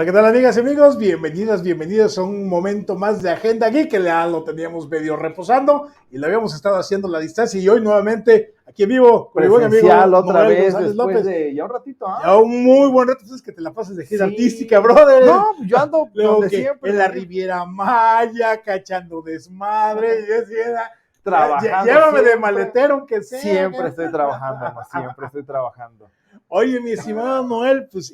Hola, ¿qué tal, amigas y amigos? Bienvenidos a un momento más de Agenda Geek, que ya lo teníamos medio reposando y lo habíamos estado haciendo a la distancia, y hoy nuevamente aquí en vivo con mi buen amigo Presencial otra Noel vez González después López. de ya un ratito, Ya un muy buen reto, es que te la pases de gira artística, Sí. brother. No, yo ando Luego donde que siempre, en la porque Riviera Maya, cachando desmadre, y decía, trabajando llévame de siempre. maletero, aunque sea. Siempre estoy trabajando, hermano, siempre estoy trabajando. Oye, mi estimado Noel, pues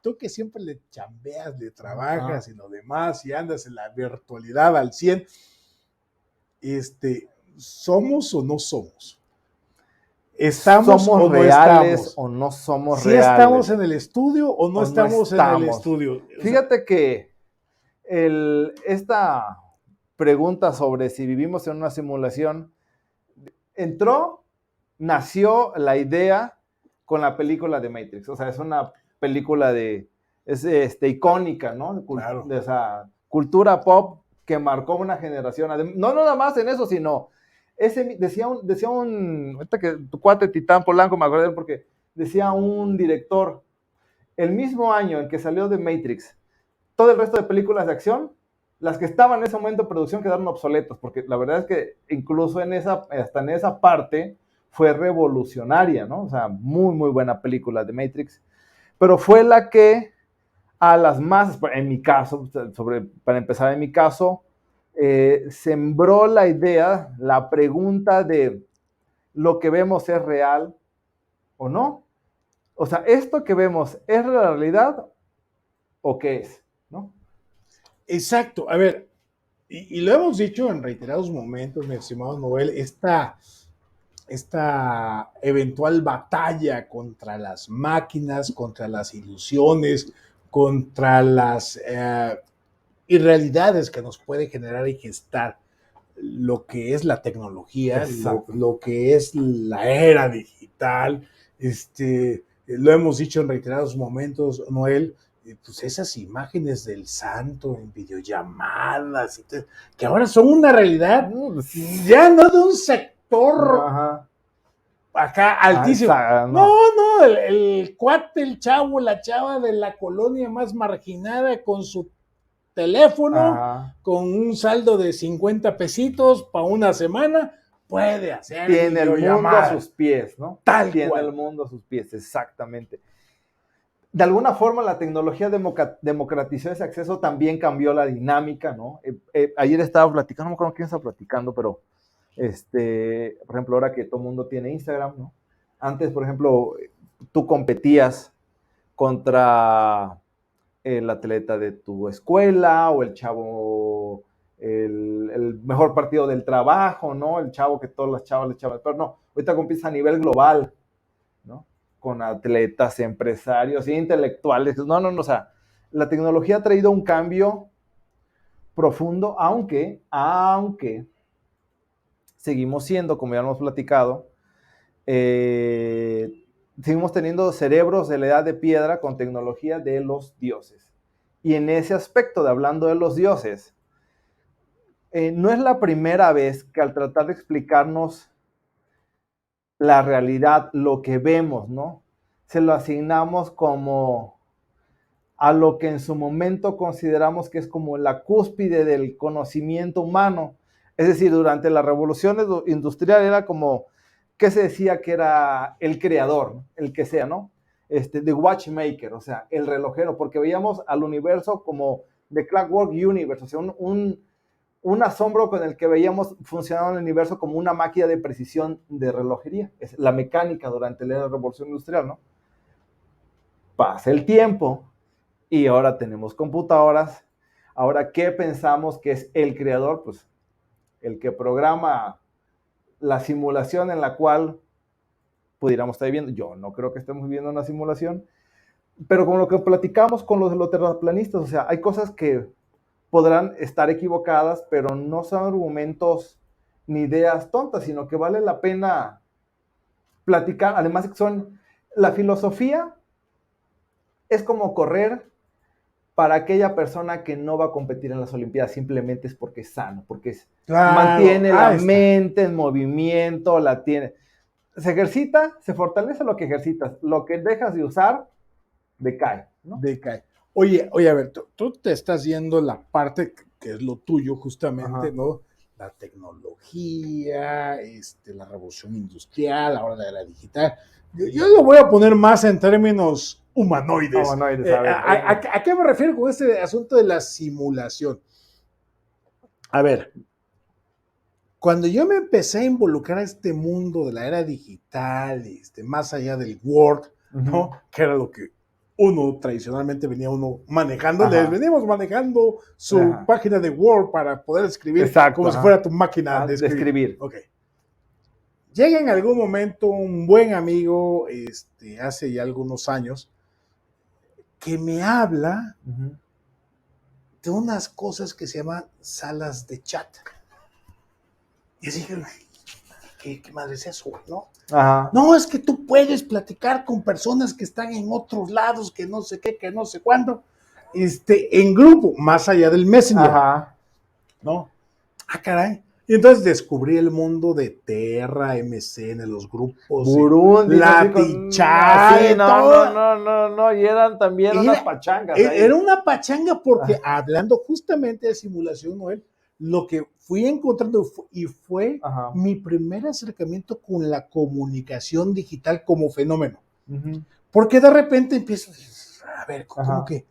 tú que siempre le chambeas, le trabajas Ajá. y lo demás, y andas en la virtualidad al 100, ¿somos o no somos? ¿Estamos ¿Somos o no reales estamos? o no somos ¿Sí estamos reales? en el estudio o no ¿O no estamos en el estamos? estudio? O sea, Fíjate que esta pregunta sobre si vivimos en una simulación nació la idea con la película de Matrix. O sea, es una película icónica, ¿no? claro. De esa cultura pop que marcó una generación. No nada más en eso, sino ahorita que tu cuate Titán Polanco, me acordé porque decía un director, el mismo año en que salió de Matrix, todo el resto de películas de acción, las que estaban en ese momento de producción quedaron obsoletas, porque la verdad es que incluso hasta en esa parte fue revolucionaria, ¿no? O sea, muy, muy buena película de Matrix, pero fue la que a las masas, en mi caso, para empezar en mi caso, sembró la idea, la pregunta de lo que vemos es real o no. O sea, ¿esto que vemos es la realidad o qué es? ¿No? Exacto. A ver, y lo hemos dicho en reiterados momentos, mi estimado Noel, esta eventual batalla contra las máquinas, contra las ilusiones, contra las irrealidades que nos puede generar y gestar lo que es la tecnología, lo que es la era digital. Lo hemos dicho en reiterados momentos, Noel, pues esas imágenes del santo en videollamadas, que ahora son una realidad, ya no de un sector. Ajá. Acá altísimo. No, No. no, el cuate, el chavo, la chava de la colonia más marginada con su teléfono, Ajá. con un saldo de 50 pesitos para una semana, puede hacer Tiene el mundo a videollamada. sus pies, ¿no? Tal Tiene cual. el mundo a sus pies, exactamente. De alguna forma la tecnología democratizó ese acceso, también cambió la dinámica, ¿no? Ayer estaba platicando, no me acuerdo quién estaba platicando, pero por ejemplo, ahora que todo el mundo tiene Instagram, ¿no? Antes, por ejemplo, tú competías contra el atleta de tu escuela o el chavo, el mejor partido del trabajo, ¿no? El chavo que todas las chavas le echaban, pero no, ahorita compites a nivel global, ¿no? Con atletas, empresarios, intelectuales, no, o sea, la tecnología ha traído un cambio profundo, aunque seguimos siendo, como ya hemos platicado, seguimos teniendo cerebros de la edad de piedra con tecnología de los dioses. Y en ese aspecto de hablando de los dioses, no es la primera vez que al tratar de explicarnos la realidad, lo que vemos, ¿no? Se lo asignamos como a lo que en su momento consideramos que es como la cúspide del conocimiento humano. Es decir, durante la revolución industrial era como, ¿qué se decía que era el creador? El que sea, ¿no? The Watchmaker, o sea, el relojero, porque veíamos al universo como The Clockwork Universe, o sea, un asombro con el que veíamos funcionar el universo como una máquina de precisión de relojería. Es la mecánica durante la revolución industrial, ¿no? Pasa el tiempo y ahora tenemos computadoras. Ahora, ¿qué pensamos que es el creador? Pues el que programa la simulación en la cual pudiéramos estar viviendo. Yo no creo que estemos viviendo una simulación, pero con lo que platicamos con los terraplanistas, o sea, hay cosas que podrán estar equivocadas, pero no son argumentos ni ideas tontas, sino que vale la pena platicar. Además, la filosofía es como correr para aquella persona que no va a competir en las Olimpiadas, simplemente es porque es sano, porque mantiene la mente en movimiento, se ejercita, se fortalece lo que ejercitas, lo que dejas de usar, decae, ¿no? Decae. Oye, a ver, tú te estás yendo la parte que es lo tuyo justamente, Ajá. ¿no? La tecnología, la revolución industrial, ahora la era digital. Yo lo voy a poner más en términos humanoides. Humanoides, a ver, ¿A qué me refiero con este asunto de la simulación? A ver, cuando yo me empecé a involucrar a este mundo de la era digital, más allá del Word, ¿no? Que era lo que uno tradicionalmente venía uno manejando, les ajá, veníamos manejando su ajá. página de Word para poder escribir Exacto, como si ajá. fuera tu máquina de De escribir. escribir. Ok. Llega en algún momento un buen amigo, hace ya algunos años, que me habla Ujú. de unas cosas que se llaman salas de chat. Y así que, ¿qué madre es eso, no? Ajá, No, es que tú puedes platicar con personas que están en otros lados, que no sé qué, que no sé cuándo, en grupo, más allá del Messenger, ajá. ¿no? Ah, caray. Y entonces descubrí el mundo de Terra, MSN, los grupos, Burundi, así así, Latichá, no, no, todo. no, no, no, y eran también unas Era, pachangas era ahí. una pachanga porque Ah, hablando justamente de simulación, Noel, lo que fui encontrando y fue ajá. mi primer acercamiento con la comunicación digital como fenómeno. Ujú. Porque de repente empiezo a ver, ¿cómo Ajá. que?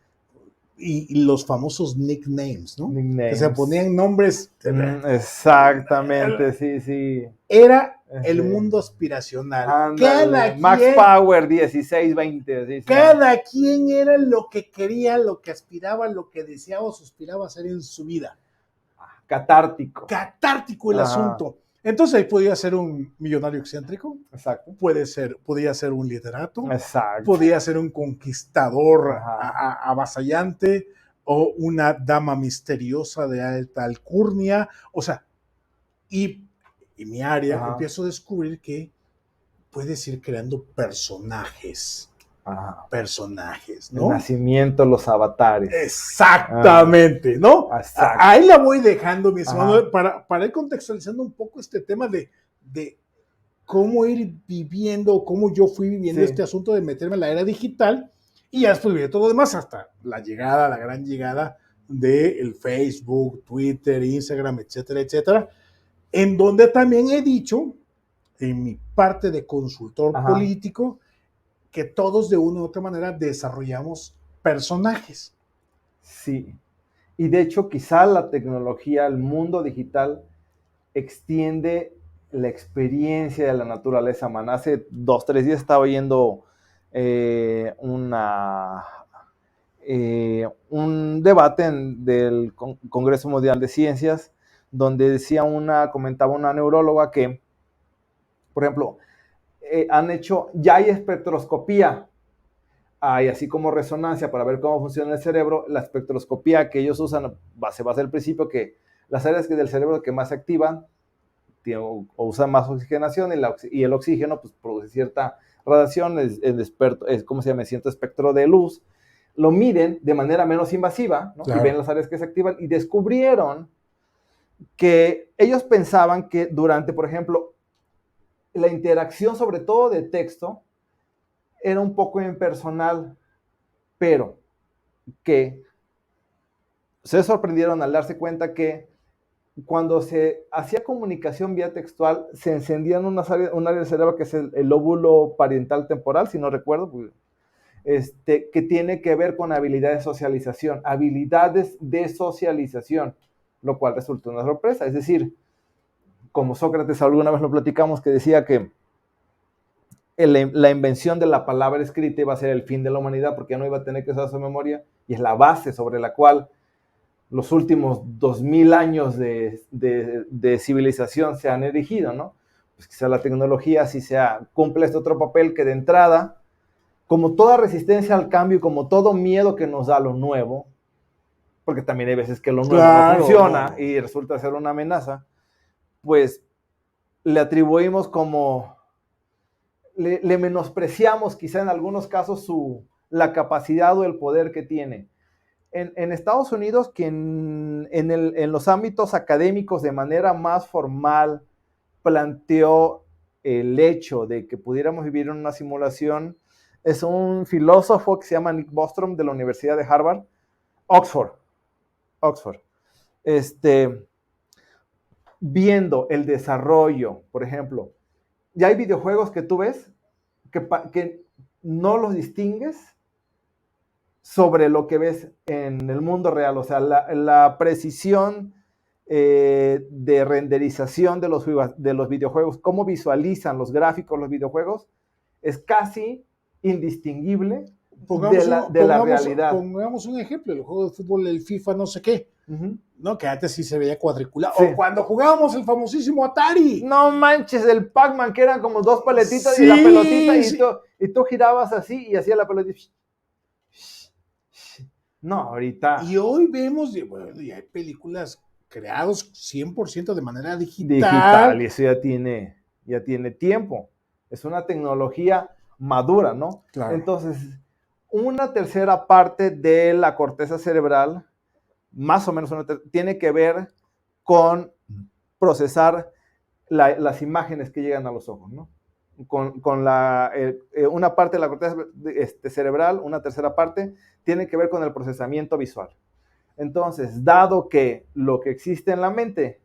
Y los famosos nicknames, ¿no? Que se Nicknames. ponían nombres. Exactamente, sí, sí. Era el Sí. mundo aspiracional. Ándale. Max Power 1620, sí, sí. Cada quien era lo que quería, lo que aspiraba, lo que deseaba o suspiraba hacer en su vida. Catártico. Catártico el Ajá. asunto. Entonces ahí podía ser un millonario excéntrico, Exacto. podía ser un literato, Exacto. podía ser un conquistador Ajá. avasallante o una dama misteriosa de alta alcurnia. O sea, y en mi área Ajá. empiezo a descubrir que puedes ir creando Ajá. personajes, El ¿no? nacimiento, los avatares. Ah, Exactamente, ¿no? exacto. Ahí la voy dejando, mi estimado, Ajá. para ir contextualizando un poco este tema de cómo ir viviendo, cómo yo fui viviendo Sí. este asunto de meterme en la era digital y ya después viví todo lo demás hasta la llegada, la gran llegada del Facebook, Twitter, Instagram, etcétera, etcétera, en donde también he dicho, en mi parte de consultor Ajá. político, que todos de una u otra manera desarrollamos personajes. Sí. Y de hecho, quizá la tecnología, el mundo digital, extiende la experiencia de la naturaleza humana. Hace 2, 3 días estaba oyendo un debate del Congreso Mundial de Ciencias, donde comentaba una neuróloga que, por ejemplo, ya hay espectroscopía, hay así como resonancia para ver cómo funciona el cerebro. La espectroscopía que ellos usan se basa en el principio que las áreas del cerebro que más se activan o usan más oxigenación y el oxígeno pues produce cierta radiación, ¿cómo se llama? Cierto espectro de luz. Lo miden de manera menos invasiva, ¿no? Y ven Claro. las áreas que se activan y descubrieron que ellos pensaban que durante, por ejemplo, la interacción sobre todo de texto era un poco impersonal, pero que se sorprendieron al darse cuenta que cuando se hacía comunicación vía textual, se encendían un área del cerebro que es el lóbulo parietal temporal, si no recuerdo, que tiene que ver con habilidades de socialización, lo cual resultó una sorpresa. Es decir, como Sócrates alguna vez lo platicamos, que decía que la invención de la palabra escrita iba a ser el fin de la humanidad porque ya no iba a tener que usar su memoria, y es la base sobre la cual los últimos 2000 años de civilización se han erigido, ¿no? Pues quizá la tecnología sí cumple este otro papel que de entrada, como toda resistencia al cambio y como todo miedo que nos da lo nuevo, porque también hay veces que lo nuevo no Claro, funciona no. y resulta ser una amenaza, pues le atribuimos le menospreciamos quizá en algunos casos la capacidad o el poder que tiene. En Estados Unidos, quien en los ámbitos académicos de manera más formal planteó el hecho de que pudiéramos vivir en una simulación Es un filósofo que se llama Nick Bostrom de la Universidad de Harvard, Oxford. Viendo el desarrollo, por ejemplo, ya hay videojuegos que tú ves que no los distingues sobre lo que ves en el mundo real. O sea, la precisión de renderización de los videojuegos, cómo visualizan los gráficos los videojuegos, es casi indistinguible de la realidad. Pongamos un ejemplo, el juego de fútbol, el FIFA, no sé qué. ¿No? Que antes sí se veía cuadriculado. Sí. O cuando jugábamos el famosísimo Atari. No manches, el Pac-Man, que eran como dos paletitas y la pelotita, y tú girabas así y hacía la pelotita. No, ahorita. Y hoy vemos, bueno, ya hay películas creadas 100% de manera digital. Digital, y eso ya tiene tiempo. Es una tecnología madura, ¿no? Claro. Entonces, una tercera parte de la corteza cerebral, más o menos tiene que ver con procesar las imágenes que llegan a los ojos, ¿no? Con una parte de la corteza cerebral, una tercera parte, tiene que ver con el procesamiento visual. Entonces, dado que lo que existe en la mente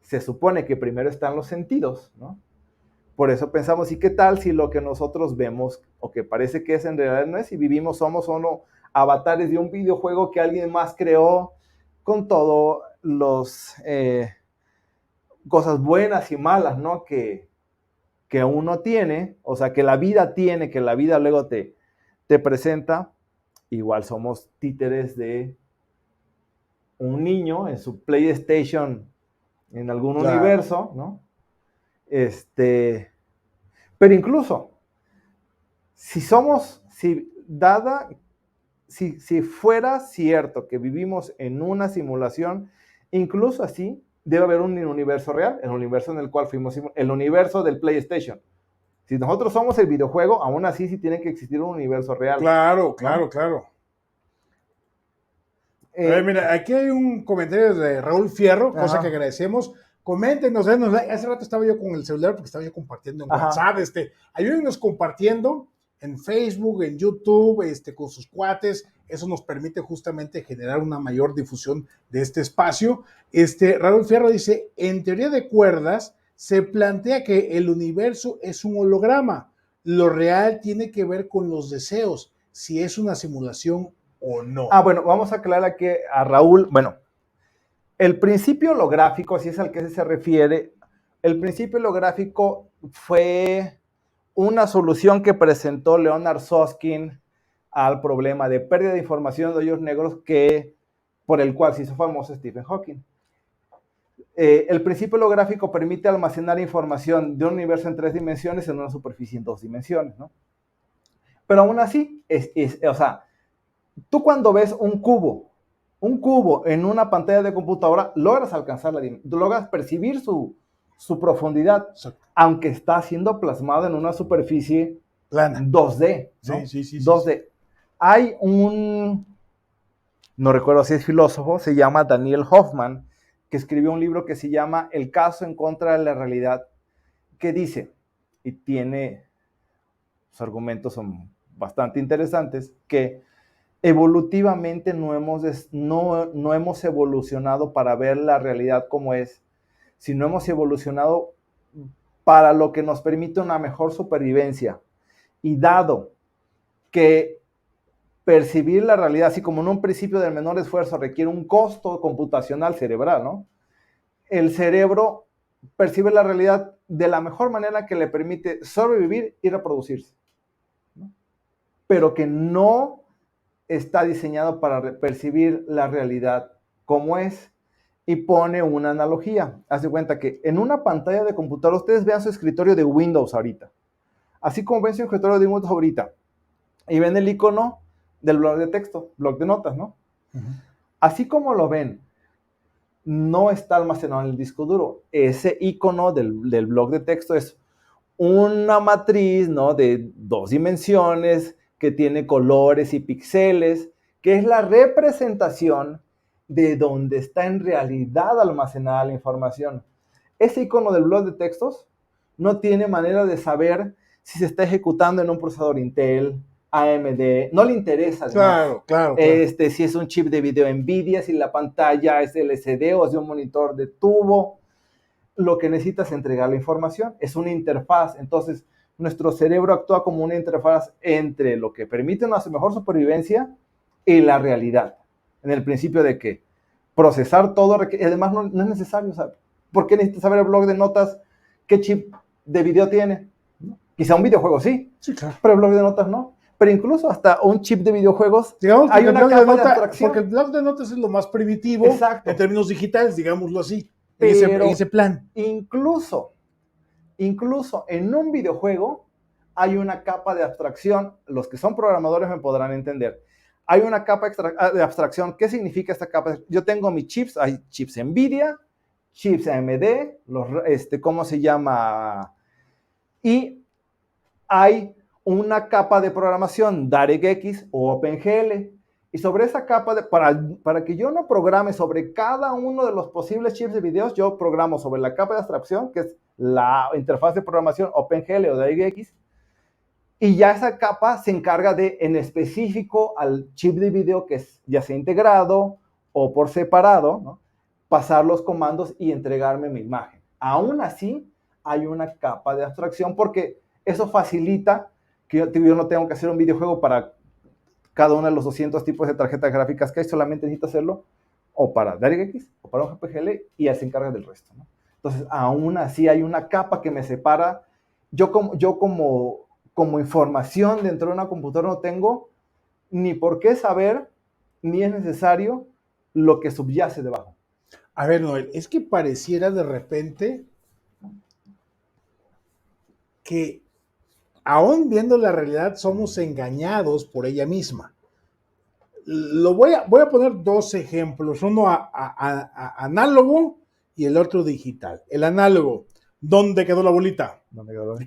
se supone que primero están los sentidos, ¿no? Por eso pensamos, ¿y qué tal si lo que nosotros vemos o que parece que es en realidad no es? Y vivimos, somos solo avatares de un videojuego que alguien más creó con todo los cosas buenas y malas, ¿no? Que uno tiene, o sea, que la vida tiene, que la vida luego te presenta. Igual somos títeres de un niño en su PlayStation en algún universo, ¿no? Pero incluso, si fuera cierto que vivimos en una simulación, incluso así debe haber un universo real, el universo en el cual fuimos, el universo del PlayStation. Si nosotros somos el videojuego, aún así sí tiene que existir un universo real. Claro. A ver, mira, aquí hay un comentario de Raúl Fierro, cosa que agradecemos. Coméntenos, denos like. Hace rato estaba yo con el celular porque estaba yo compartiendo en WhatsApp. Ayúdenos compartiendo en Facebook, en YouTube, con sus cuates. Eso nos permite justamente generar una mayor difusión de este espacio. Raúl Fierro dice, en teoría de cuerdas, se plantea que el universo es un holograma. Lo real tiene que ver con los deseos, si es una simulación o no. Bueno, vamos a aclarar aquí a Raúl. Bueno, el principio holográfico, si es al que se refiere, el principio holográfico fue una solución que presentó Leonard Susskind al problema de pérdida de información de hoyos negros por el cual se hizo famoso Stephen Hawking. El principio holográfico permite almacenar información de un universo en 3 dimensiones en una superficie en 2 dimensiones, ¿no? Pero aún así, o sea, tú cuando ves un cubo en una pantalla de computadora, logras alcanzar logras percibir su profundidad, aunque está siendo plasmado en una superficie plana, 2D, ¿no? Sí. 2D. Hay no recuerdo si es filósofo, se llama Daniel Hoffman, que escribió un libro que se llama El caso en contra de la realidad, que dice, y tiene, sus argumentos son bastante interesantes, que evolutivamente no hemos evolucionado para ver la realidad como es, sino hemos evolucionado para lo que nos permite una mejor supervivencia. Y dado que percibir la realidad, así como en un principio del menor esfuerzo requiere un costo computacional cerebral, ¿no? El cerebro percibe la realidad de la mejor manera que le permite sobrevivir y reproducirse, ¿no? Pero que no está diseñado para percibir la realidad como es. Y pone una analogía. Haz de cuenta que en una pantalla de computadora, ustedes vean su escritorio de Windows ahorita. Así como ven su escritorio de Windows ahorita. Y ven el icono del blog de texto, blog de notas, ¿no? Así como lo ven, no está almacenado en el disco duro. Ese icono del blog de texto es una matriz, ¿no? De 2 dimensiones, que tiene colores y píxeles, que es la representación de donde está en realidad almacenada la información. Ese icono del blog de textos no tiene manera de saber si se está ejecutando en un procesador Intel, AMD, no le interesa. Claro. Si es un chip de video NVIDIA, si la pantalla es LCD o es de un monitor de tubo. Lo que necesita es entregar la información. Es una interfaz. Entonces, nuestro cerebro actúa como una interfaz entre lo que permite una mejor supervivencia y la realidad. En el principio de que procesar todo, además no es necesario saber. ¿Por qué necesitas saber el blog de notas qué chip de video tiene? Quizá un videojuego sí, claro. Pero el blog de notas no. Pero incluso hasta un chip de videojuegos, digamos, hay una capa de abstracción. Porque el blog de notas es lo más primitivo. Exacto. En términos digitales, digámoslo así, en ese plan. Incluso en un videojuego hay una capa de abstracción. Los que son programadores me podrán entender. Hay una capa de abstracción. ¿Qué significa esta capa? Yo tengo mis chips, hay chips NVIDIA, chips AMD, ¿cómo se llama? Y hay una capa de programación, DirectX o OpenGL. Y sobre esa capa, para que yo no programe sobre cada uno de los posibles chips de videos, yo programo sobre la capa de abstracción, que es la interfaz de programación OpenGL o DirectX. Y ya esa capa se encarga de, en específico, al chip de video que ya sea integrado o por separado, ¿no? Pasar los comandos y entregarme mi imagen. Aún así, hay una capa de abstracción porque eso facilita que yo no tengo que hacer un videojuego para cada uno de los 200 tipos de tarjetas gráficas que hay, solamente necesito hacerlo o para DirectX o para un GPGL y ya se encarga del resto, ¿no? Entonces, aún así hay una capa que me separa. Yo como información dentro de una computadora no tengo ni por qué saber, ni es necesario lo que subyace debajo. A ver, Noel, es que pareciera de repente que aún viendo la realidad somos engañados por ella misma. Voy a poner dos ejemplos, uno análogo y el otro digital. El análogo, ¿dónde quedó la bolita?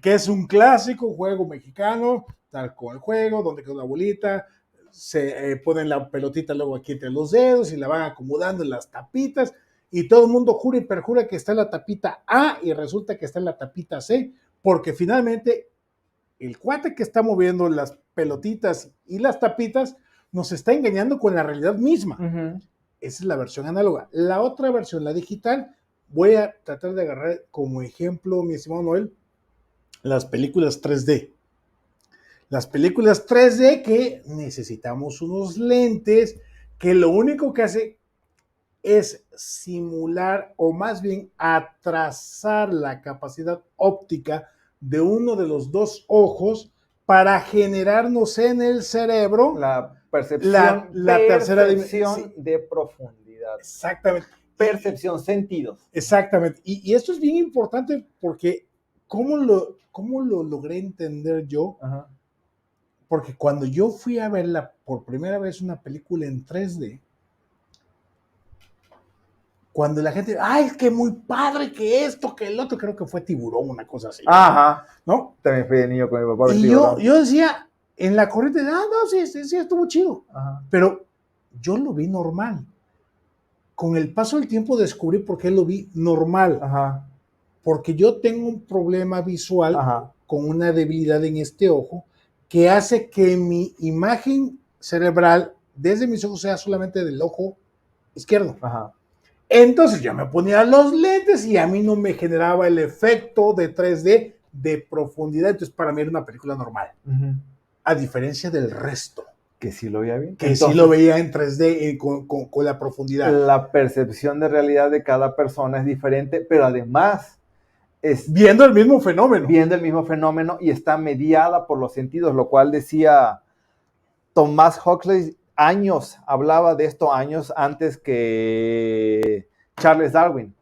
Que es un clásico juego mexicano, tal como el juego, ¿dónde quedó la bolita? Se ponen la pelotita luego aquí entre los dedos y la van acomodando en las tapitas y todo el mundo jura y perjura que está en la tapita A y resulta que está en la tapita C, porque finalmente el cuate que está moviendo las pelotitas y las tapitas nos está engañando con la realidad misma. Esa es la versión análoga. La otra versión, la digital, voy a tratar de agarrar como ejemplo, mi estimado Noel, las películas 3D. Las películas 3D que necesitamos unos lentes que lo único que hace es simular o más bien atrasar la capacidad óptica de uno de los dos ojos para generarnos en el cerebro la percepción, tercera dimensión de profundidad. Exactamente. Percepción, sentidos. Exactamente. Y esto es bien importante porque ¿cómo lo logré entender yo? Ajá. Porque cuando yo fui a verla por primera vez una película en 3D, cuando la gente, ay, es que muy padre, que esto, que el otro, creo que fue Tiburón, una cosa así. Ajá. ¿No? También fui de niño con mi papá. Y yo decía, en la corriente, no, sí, estuvo chido. Ajá. Pero yo lo vi normal. Con el paso del tiempo descubrí por qué lo vi normal. Ajá. Porque yo tengo un problema visual. Ajá. Con una debilidad en este ojo que hace que mi imagen cerebral desde mis ojos sea solamente del ojo izquierdo. Ajá. Entonces yo me ponía los lentes y a mí no me generaba el efecto de 3D de profundidad. Entonces para mí era una película normal. Uh-huh. A diferencia del resto. Que sí lo veía bien. Que entonces, sí lo veía en 3D con la profundidad. La percepción de realidad de cada persona es diferente, pero además es viendo el mismo fenómeno. Viendo el mismo fenómeno y está mediada por los sentidos, lo cual decía Thomas Huxley. Hablaba de esto años antes que Charles Darwin.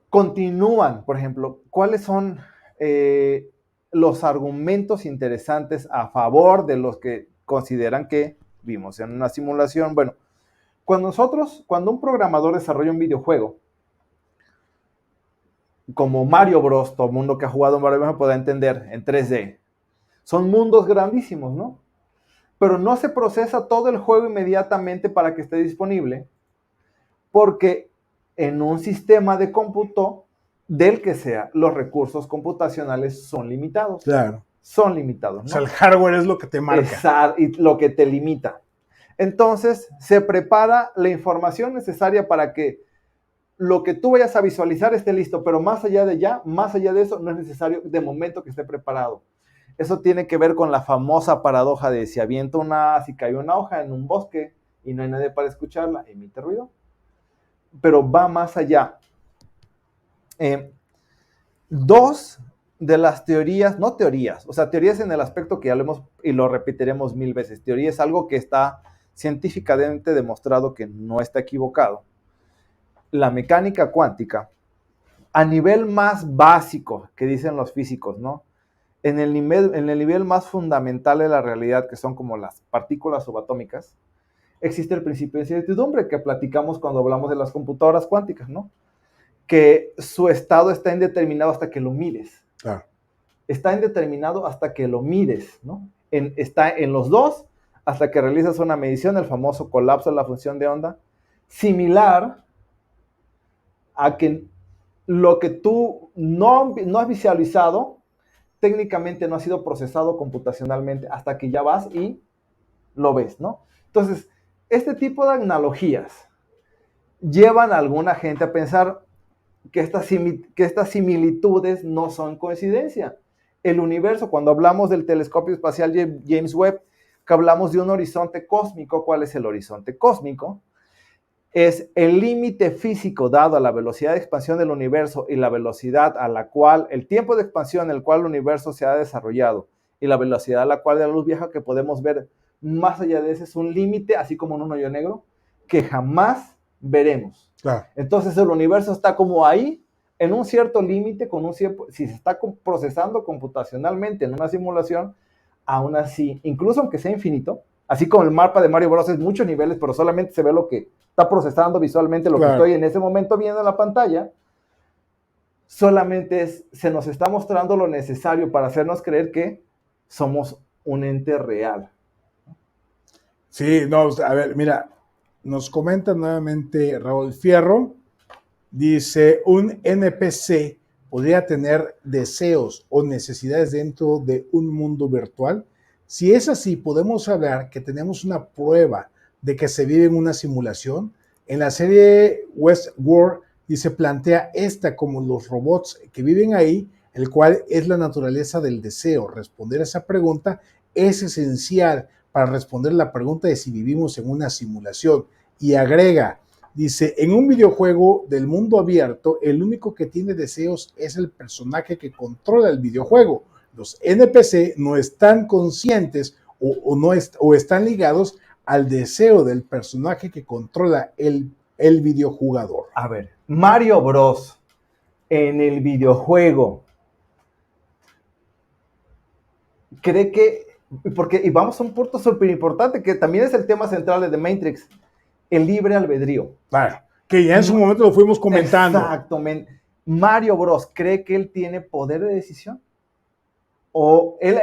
Continúan, por ejemplo, ¿cuáles son los argumentos interesantes a favor de los que consideran que vimos en una simulación? Bueno, cuando un programador desarrolla un videojuego, como Mario Bros, todo el mundo que ha jugado Mario Bros puede entender, en 3D, son mundos grandísimos, ¿no? Pero no se procesa todo el juego inmediatamente para que esté disponible, porque en un sistema de cómputo del que sea, los recursos computacionales son limitados. Claro. Son limitados, ¿no? O sea, el hardware es lo que te marca. Y lo que te limita. Entonces, se prepara la información necesaria para que lo que tú vayas a visualizar esté listo, pero más allá de eso, no es necesario de momento que esté preparado. Eso tiene que ver con la famosa paradoja de si cae una hoja en un bosque y no hay nadie para escucharla, emite ruido. Pero va más allá. Dos de las teorías, no teorías, o sea, teorías en el aspecto que ya lo hemos y lo repetiremos 1000 veces. Teoría es algo que está científicamente demostrado que no está equivocado. La mecánica cuántica, a nivel más básico que dicen los físicos, ¿no? En el nivel más fundamental de la realidad, que son como las partículas subatómicas, existe el principio de incertidumbre que platicamos cuando hablamos de las computadoras cuánticas, ¿no? Que su estado está indeterminado hasta que lo mides. Claro. Está indeterminado hasta que lo mides, ¿no? Está en los dos hasta que realizas una medición, el famoso colapso de la función de onda, similar a que lo que tú no has visualizado técnicamente no ha sido procesado computacionalmente hasta que ya vas y lo ves, ¿no? Entonces, este tipo de analogías llevan a alguna gente a pensar que estas similitudes no son coincidencia. El universo, cuando hablamos del telescopio espacial James Webb, que hablamos de un horizonte cósmico, ¿cuál es el horizonte cósmico? Es el límite físico dado a la velocidad de expansión del universo y la velocidad a la cual, el tiempo de expansión en el cual el universo se ha desarrollado y la velocidad a la cual la luz viaja que podemos ver más allá de ese es un límite, así como en un hoyo negro, que jamás veremos. Claro. Entonces el universo está como ahí, en un cierto límite, si se está procesando computacionalmente en una simulación, aún así, incluso aunque sea infinito, así como el mapa de Mario Bros. Es muchos niveles, pero solamente se ve lo que está procesando visualmente lo que estoy en ese momento viendo en la pantalla, solamente se nos está mostrando lo necesario para hacernos creer que somos un ente real. Sí, no, a ver, mira, nos comenta nuevamente Raúl Fierro, dice, un NPC podría tener deseos o necesidades dentro de un mundo virtual. Si es así, podemos hablar que tenemos una prueba de que se vive en una simulación. En la serie Westworld dice, plantea esta como los robots que viven ahí, el cual es la naturaleza del deseo. Responder a esa pregunta es esencial para responder la pregunta de si vivimos en una simulación. Y agrega, dice, en un videojuego del mundo abierto, el único que tiene deseos es el personaje que controla el videojuego. Los NPC no están conscientes o están ligados al deseo del personaje que controla el videojugador. A ver, Mario Bros. En el videojuego cree que, y vamos a un punto súper importante que también es el tema central de The Matrix, el libre albedrío. Claro, que ya en su momento lo fuimos comentando. Exactamente. Mario Bros. ¿Cree que él tiene poder de decisión? O él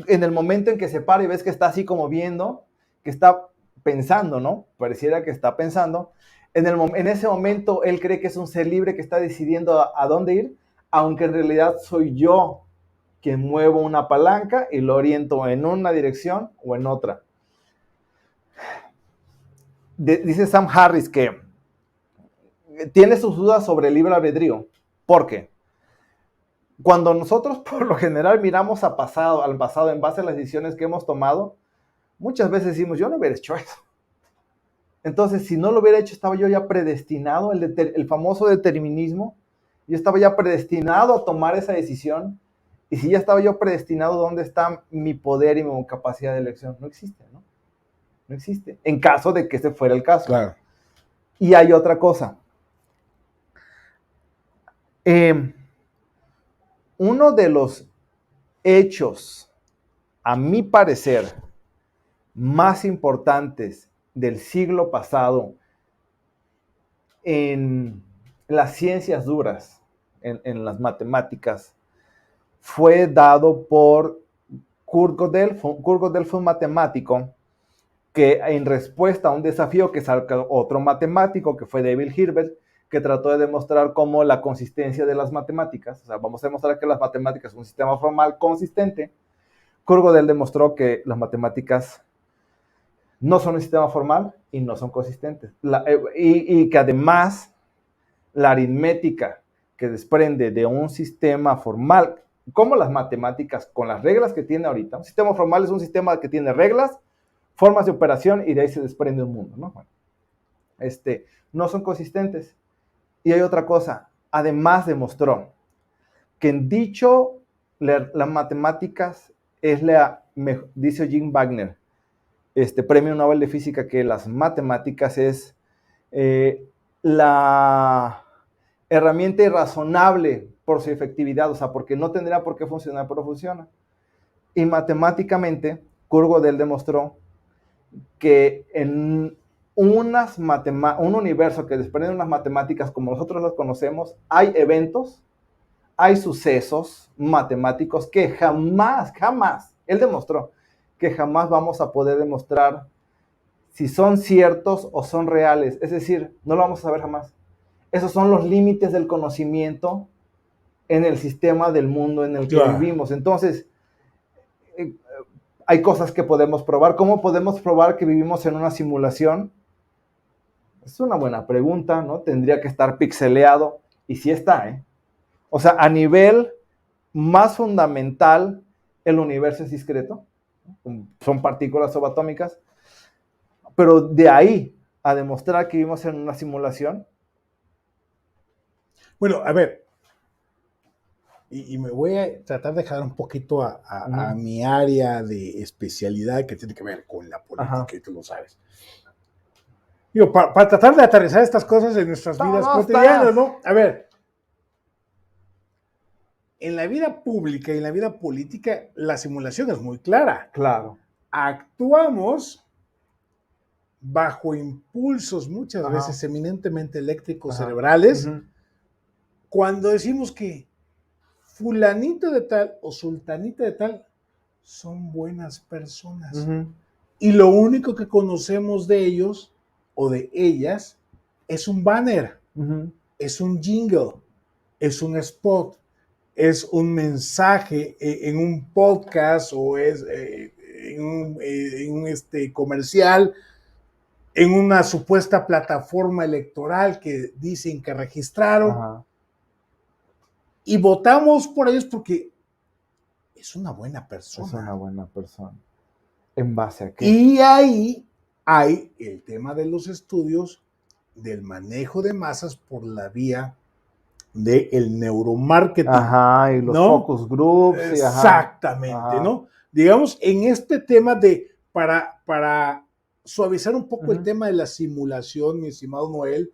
en el momento en que se para y ves que está así como viendo, que está pensando, ¿no? Pareciera que está pensando. En ese momento él cree que es un ser libre que está decidiendo a dónde ir, aunque en realidad soy yo quien muevo una palanca y lo oriento en una dirección o en otra. Dice Sam Harris que tiene sus dudas sobre el libre albedrío. ¿Por qué? Cuando nosotros por lo general miramos al pasado en base a las decisiones que hemos tomado, muchas veces decimos, yo no hubiera hecho eso. Entonces, si no lo hubiera hecho, estaba yo ya predestinado, el famoso determinismo, yo estaba ya predestinado a tomar esa decisión, y si ya estaba yo predestinado, ¿dónde está mi poder y mi capacidad de elección? No existe, ¿no? No existe, en caso de que ese fuera el caso. Claro. Y hay otra cosa. Uno de los hechos, a mi parecer, más importantes del siglo pasado en las ciencias duras, en las matemáticas, fue dado por Kurt Gödel. Kurt Gödel fue un matemático que en respuesta a un desafío que sacó otro matemático, que fue David Hilbert, que trató de demostrar cómo la consistencia de las matemáticas, o sea, vamos a demostrar que las matemáticas son un sistema formal consistente. Kurt Gödel demostró que las matemáticas no son un sistema formal y no son consistentes. Y que además la aritmética que desprende de un sistema formal, como las matemáticas, con las reglas que tiene ahorita, un sistema formal es un sistema que tiene reglas, formas de operación y de ahí se desprende un mundo, ¿no? Bueno, no son consistentes. Y hay otra cosa, además demostró que en dicho, las matemáticas es dice Jim Wagner, premio Nobel de Física, que las matemáticas es la herramienta irrazonable por su efectividad, o sea, porque no tendría por qué funcionar, pero funciona. Y matemáticamente, Kurt Gödel demostró que en un universo que desprende unas matemáticas como nosotros las conocemos, hay eventos, hay sucesos matemáticos que jamás, él demostró que jamás vamos a poder demostrar si son ciertos o son reales. Es decir, no lo vamos a saber jamás. Esos son los límites del conocimiento en el sistema del mundo en el que vivimos. Entonces, hay cosas que podemos probar. ¿Cómo podemos probar que vivimos en una simulación? Es una buena pregunta, ¿no? Tendría que estar pixeleado. Y sí está, ¿eh? O sea, a nivel más fundamental, el universo es discreto. Son partículas subatómicas. Pero de ahí a demostrar que vivimos en una simulación. Bueno, a ver. Y me voy a tratar de dejar un poquito a mi área de especialidad que tiene que ver con la política, y tú lo sabes. Digo, para tratar de aterrizar estas cosas en nuestras vidas cotidianas, ¿no? A ver, en la vida pública y en la vida política, la simulación es muy clara. Claro. Actuamos bajo impulsos muchas veces eminentemente eléctricos cerebrales cuando decimos que fulanito de tal o sultanita de tal son buenas personas. Y lo único que conocemos de ellos o de ellas es un banner, es un jingle, es un spot, es un mensaje en un podcast o es en un comercial, en una supuesta plataforma electoral que dicen que registraron. Y votamos por ellos porque es una buena persona. Es una buena persona. ¿En base a qué? Y ahí hay el tema de los estudios del manejo de masas por la vía del neuromarketing. Y los focus groups. Exactamente, ¿no? Digamos, en este tema de, para suavizar un poco el tema de la simulación, mi estimado Noel,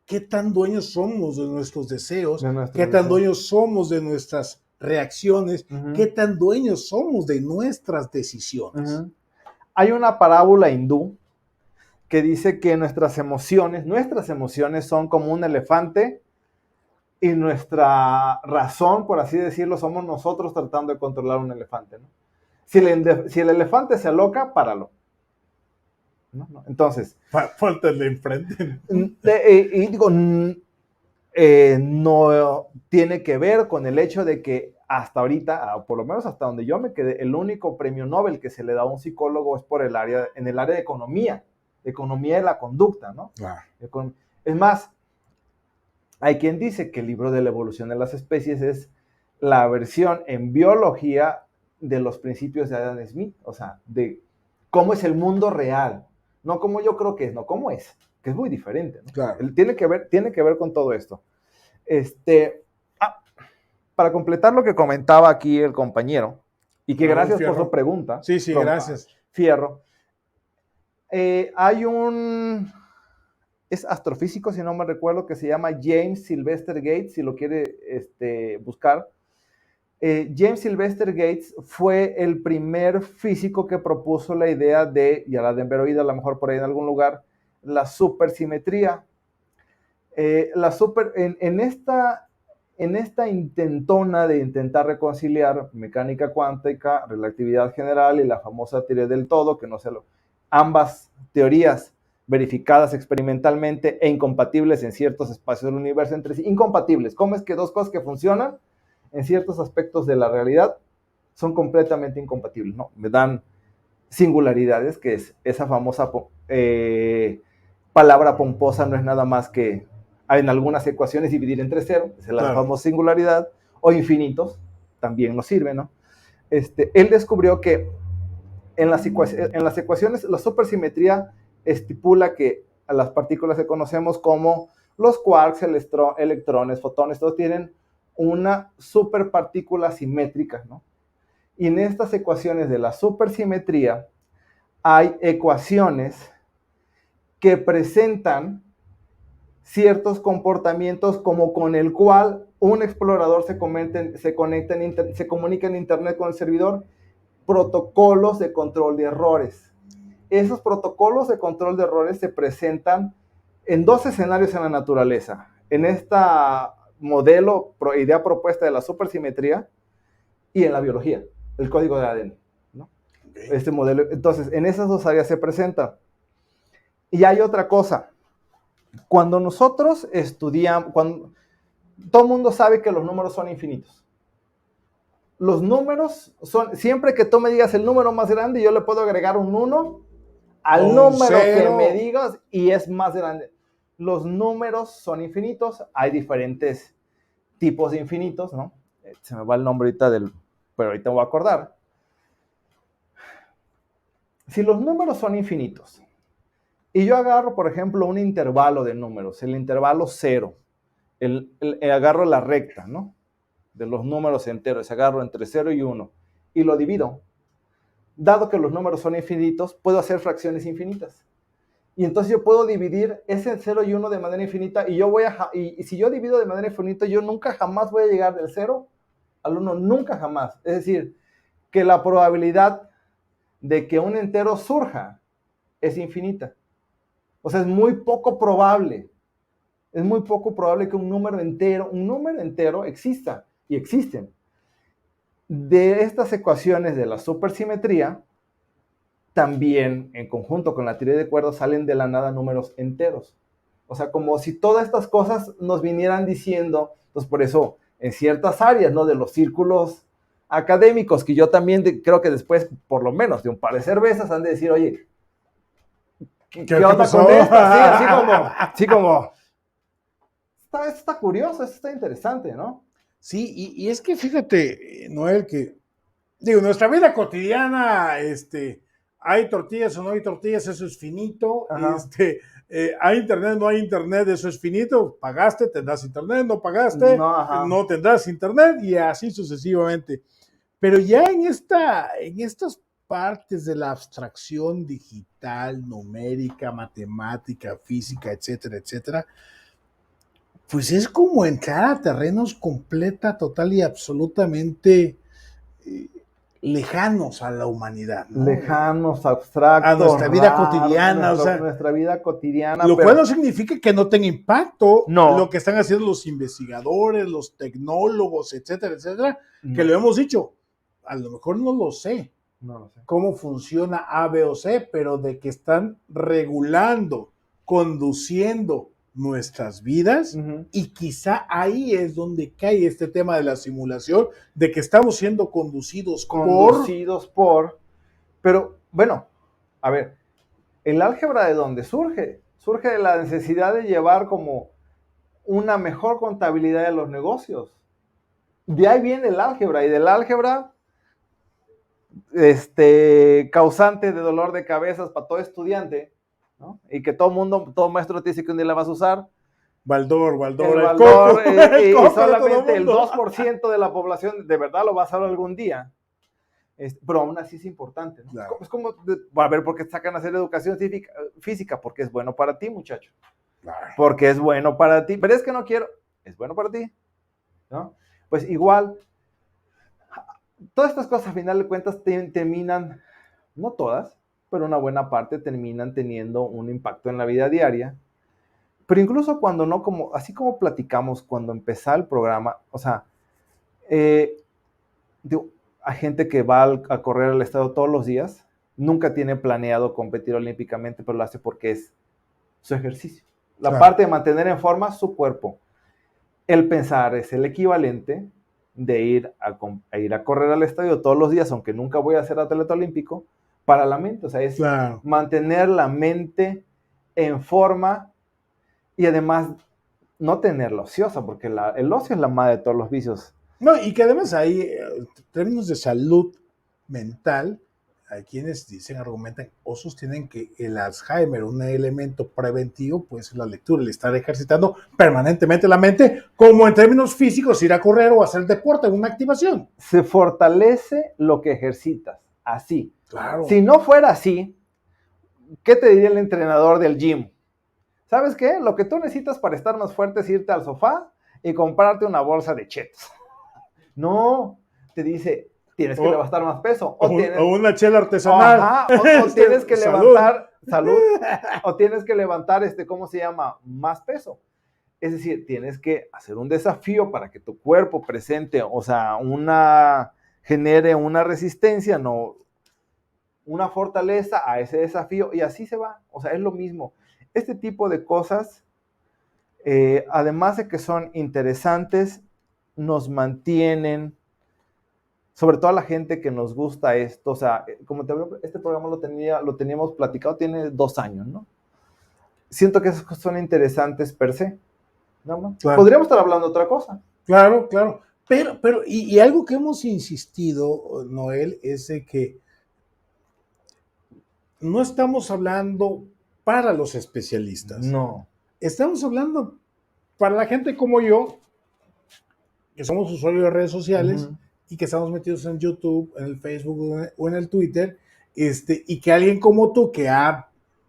¿qué tan dueños somos de nuestros deseos? ¿Qué tan dueños somos de nuestras reacciones? ¿Qué tan dueños somos de nuestras decisiones? Hay una parábola hindú que dice que nuestras emociones son como un elefante y nuestra razón, por así decirlo, somos nosotros tratando de controlar un elefante, ¿no? Si el elefante se aloca, páralo. ¿No? Entonces, falta el de enfrente. Y digo, no tiene que ver con el hecho de que hasta ahorita, por lo menos hasta donde yo me quedé, el único premio Nobel que se le da a un psicólogo es en el área de economía de la conducta, ¿no? Es más, hay quien dice que el libro de la evolución de las especies es la versión en biología de los principios de Adam Smith, o sea, de cómo es el mundo real, no como yo creo que es, no cómo es, que es muy diferente, ¿no? Claro. Tiene que ver con todo esto. Para completar lo que comentaba aquí el compañero, y que gracias por su pregunta. Sí, gracias. Fierro. Hay es astrofísico, si no me recuerdo, que se llama James Sylvester Gates, si lo quiere buscar. James Sylvester Gates fue el primer físico que propuso la idea de, ya la de haber oído a lo mejor por ahí en algún lugar, la supersimetría. En esta intentona de intentar reconciliar mecánica cuántica, relatividad general y la famosa teoría del todo, que no sé ambas teorías verificadas experimentalmente e incompatibles en ciertos espacios del universo entre sí. Incompatibles. ¿Cómo es que dos cosas que funcionan en ciertos aspectos de la realidad son completamente incompatibles? No, me dan singularidades, que es esa famosa palabra pomposa, no es nada más que en algunas ecuaciones dividir entre cero, esa es la famosa singularidad, o infinitos, también nos sirve, ¿no? Él descubrió que en las ecuaciones la supersimetría estipula que a las partículas que conocemos como los quarks, electrones, fotones, todos tienen una superpartícula simétrica, ¿no? Y en estas ecuaciones de la supersimetría hay ecuaciones que presentan ciertos comportamientos como con el cual un explorador se comunica en internet con el servidor, protocolos de control de errores. Esos protocolos de control de errores se presentan en dos escenarios en la naturaleza. En esta idea propuesta de la supersimetría y en la biología, el código de ADN, ¿no? Okay. Este modelo, entonces, en esas dos áreas se presenta. Y hay otra cosa. Cuando nosotros estudiamos, todo el mundo sabe que los números son infinitos. Los números son, siempre que tú me digas el número más grande, yo le puedo agregar un 1 al número que me digas y es más grande. Los números son infinitos, hay diferentes tipos de infinitos, ¿no? Se me va el nombre ahorita pero ahorita me voy a acordar. Si los números son infinitos, y yo agarro, por ejemplo, un intervalo de números, el intervalo 0, agarro la recta, ¿no? De los números enteros, agarro entre 0 y 1, y lo divido. Dado que los números son infinitos, puedo hacer fracciones infinitas. Y entonces yo puedo dividir ese 0 y 1 de manera infinita, y si yo divido de manera infinita, yo nunca jamás voy a llegar del 0 al 1, nunca jamás. Es decir, que la probabilidad de que un entero surja es infinita. O sea, es muy poco probable. Es muy poco probable que un número entero exista, y existen. De estas ecuaciones de la supersimetría, también en conjunto con la teoría de cuerdas salen de la nada números enteros. O sea, como si todas estas cosas nos vinieran diciendo, entonces por eso en ciertas áreas, ¿no? De los círculos académicos, que yo también creo que después, por lo menos de un par de cervezas, han de decir, oye, ¿Qué onda con esta? Sí, así como esto está curioso, esto está interesante, ¿no? Sí, y es que fíjate, Noel, que digo, nuestra vida cotidiana, hay tortillas o no hay tortillas, eso es finito. Hay internet, no hay internet, eso es finito. Pagaste, tendrás internet, no pagaste, no tendrás internet, y así sucesivamente. Pero ya en estas partes de la abstracción digital, numérica, matemática, física, etcétera, etcétera, pues es como entrar a terrenos completa, total y absolutamente lejanos a la humanidad, ¿no? Lejanos, abstractos, a nuestra vida cotidiana. Nuestra vida cotidiana. Lo cual no significa que no tenga impacto lo que están haciendo los investigadores, los tecnólogos, etcétera, etcétera, que lo hemos dicho. A lo mejor no lo sé cómo funciona A, B o C, pero de que están regulando, conduciendo nuestras vidas, y quizá ahí es donde cae este tema de la simulación, de que estamos siendo conducidos por... Pero, bueno, a ver, ¿el álgebra de dónde surge? Surge de la necesidad de llevar como una mejor contabilidad de los negocios. De ahí viene el álgebra, y del álgebra, causante de dolor de cabezas para todo estudiante, ¿no? Y que todo maestro te dice que un día la vas a usar. Baldor, el coco, y solamente el 2% de la población de verdad lo va a usar algún día. Pero aún así es importante, ¿no? Claro. Es como, a ver, ¿por qué sacan a hacer educación física? Porque es bueno para ti, muchacho. Claro. Porque es bueno para ti. Pero es que no quiero. Es bueno para ti, ¿no? Pues igual, todas estas cosas, a final de cuentas, terminan, no todas, pero una buena parte terminan teniendo un impacto en la vida diaria. Pero incluso cuando no, así como platicamos cuando empezó el programa, o sea, hay gente que va a correr al estadio todos los días, nunca tiene planeado competir olímpicamente, pero lo hace porque es su ejercicio. La Claro. parte de mantener en forma su cuerpo. El pensar es el equivalente de ir a correr al estadio todos los días, aunque nunca voy a ser atleta olímpico, para la mente. O sea, es Claro. mantener la mente en forma y además no tenerla ociosa, porque el ocio es la madre de todos los vicios. No, y que además hay términos de salud mental, hay quienes dicen, argumentan o sostienen que el Alzheimer, un elemento preventivo, puede ser la lectura, el estar ejercitando permanentemente la mente, como en términos físicos, ir a correr o hacer deporte, una activación. Se fortalece lo que ejercitas, así. Claro. Si no fuera así, ¿qué te diría el entrenador del gym? ¿Sabes qué? Lo que tú necesitas para estar más fuerte es irte al sofá y comprarte una bolsa de chetos. No, te dice, tienes que levantar más peso. O una chela artesanal. Ajá, o tienes que levantar, salud, o tienes que levantar, ¿cómo se llama? Más peso. Es decir, tienes que hacer un desafío para que tu cuerpo presente, o sea, genere una resistencia, no, una fortaleza a ese desafío, y así se va. O sea, es lo mismo. Este tipo de cosas, además de que son interesantes, nos mantienen, sobre todo a la gente que nos gusta esto. O sea, como te hablo, este programa lo teníamos platicado, tiene 2 años, ¿no? Siento que esas cosas son interesantes per se, ¿no? Claro. Podríamos estar hablando de otra cosa. Claro, claro. Pero y algo que hemos insistido, Noel, es de que no estamos hablando para los especialistas. No. Estamos hablando para la gente como yo, que somos usuarios de redes sociales y que estamos metidos en YouTube, en el Facebook o en el Twitter, y que alguien como tú que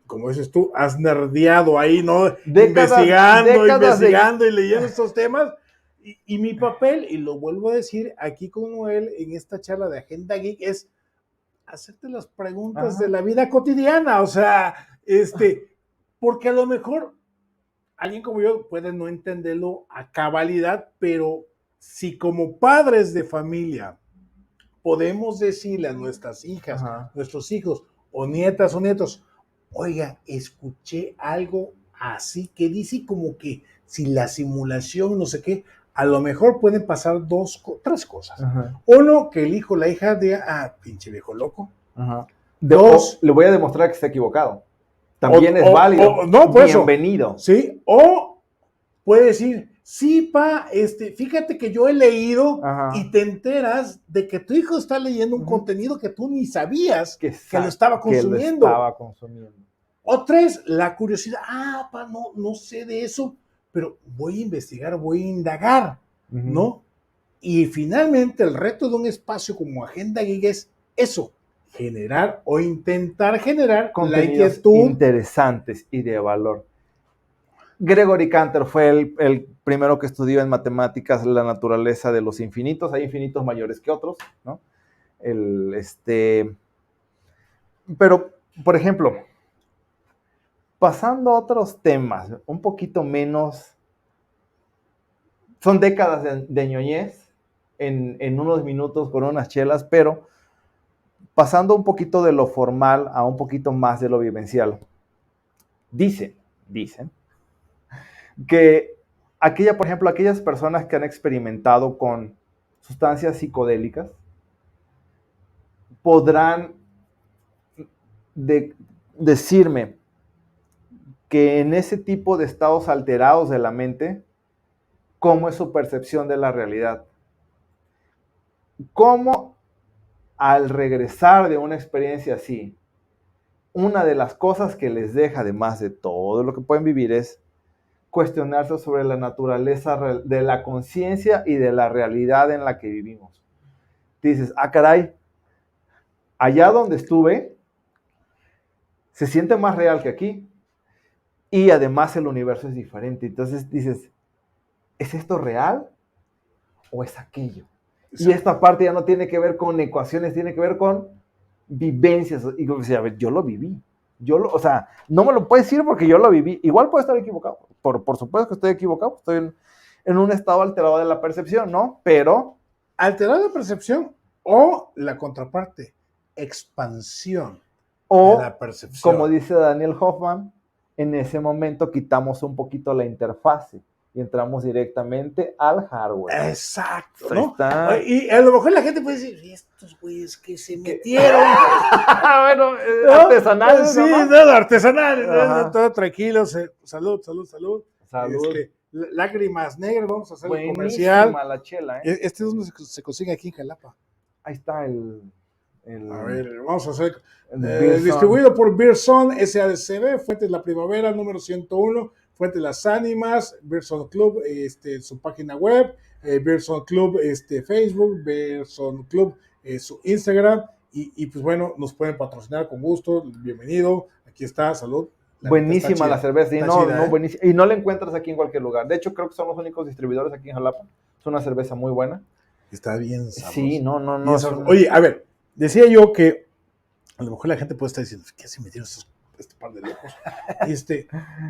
como dices tú, has nerdeado ahí, ¿no? Investigando y leyendo estos temas. Y mi papel, y lo vuelvo a decir aquí con Noel en esta charla de Agenda Geek, es hacerte las preguntas de la vida cotidiana. O sea, porque a lo mejor alguien como yo puede no entenderlo a cabalidad, pero si como padres de familia podemos decirle a nuestras hijas, nuestros hijos o nietos, oiga, escuché algo así que dice como que si la simulación no sé qué, a lo mejor pueden pasar 3 cosas. Uno, que el hijo, la hija diga, pinche viejo loco. 2, le voy a demostrar que está equivocado. También es válido. No, por bienvenido. Eso. Sí, o puede decir, sí, pa, fíjate que yo he leído y te enteras de que tu hijo está leyendo un contenido que tú ni sabías que lo estaba consumiendo. O 3, la curiosidad, pa, no sé de eso, pero voy a investigar, voy a indagar, ¿no? Y finalmente el reto de un espacio como Agenda Geek es eso, generar o intentar generar contenidos la inquietud interesantes y de valor. Gregory Cantor fue el primero que estudió en matemáticas la naturaleza de los infinitos. Hay infinitos mayores que otros, ¿no? Pero, por ejemplo, pasando a otros temas, un poquito menos, son décadas de ñoñez en unos minutos con unas chelas, pero pasando un poquito de lo formal a un poquito más de lo vivencial. Dicen que por ejemplo, aquellas personas que han experimentado con sustancias psicodélicas podrán decirme que en ese tipo de estados alterados de la mente, ¿cómo es su percepción de la realidad? ¿Cómo al regresar de una experiencia así, una de las cosas que les deja, además de todo lo que pueden vivir, es cuestionarse sobre la naturaleza de la conciencia y de la realidad en la que vivimos? Dices, caray, allá donde estuve, se siente más real que aquí. Y además el universo es diferente. Entonces dices, ¿es esto real o es aquello? Sí. Y esta parte ya no tiene que ver con ecuaciones, tiene que ver con vivencias. Y como decía, a ver, yo lo viví. O sea, no me lo puedes decir porque yo lo viví. Igual puedo estar equivocado. Por supuesto que estoy equivocado. Estoy en un estado alterado de la percepción, ¿no? Pero... alterado de percepción o la contraparte, expansión de la percepción. Como dice Daniel Hoffman, en ese momento quitamos un poquito la interfase y entramos directamente al hardware. Exacto, Ahí ¿no? está. Y a lo mejor la gente puede decir, ¿y estos güeyes que se metieron? Bueno, ¿no? artesanal. Sí, no, artesanal, todo tranquilo. Salud. Salud. Lágrimas negras, vamos a hacer el Buenísima comercial. la chela, Este es donde se consigue aquí en Jalapa. Ahí está A ver, vamos a hacer. Beer Distribuido por Beer Zone SADCB, Fuentes La Primavera, número 101, Fuentes Las Ánimas, Beer Zone Club, su página web, Beer Zone Club, Facebook, Beer Zone Club, su Instagram. Y pues bueno, nos pueden patrocinar con gusto. Bienvenido. Aquí está, salud. Buenísima la cerveza. Buenísima. Y no la encuentras aquí en cualquier lugar. De hecho, creo que son los únicos distribuidores aquí en Jalapa. Es una cerveza muy buena. Está bien sabrosa. Sí, no. Oye, a ver, decía yo que a lo mejor la gente puede estar diciendo, ¿qué se metieron este par de locos?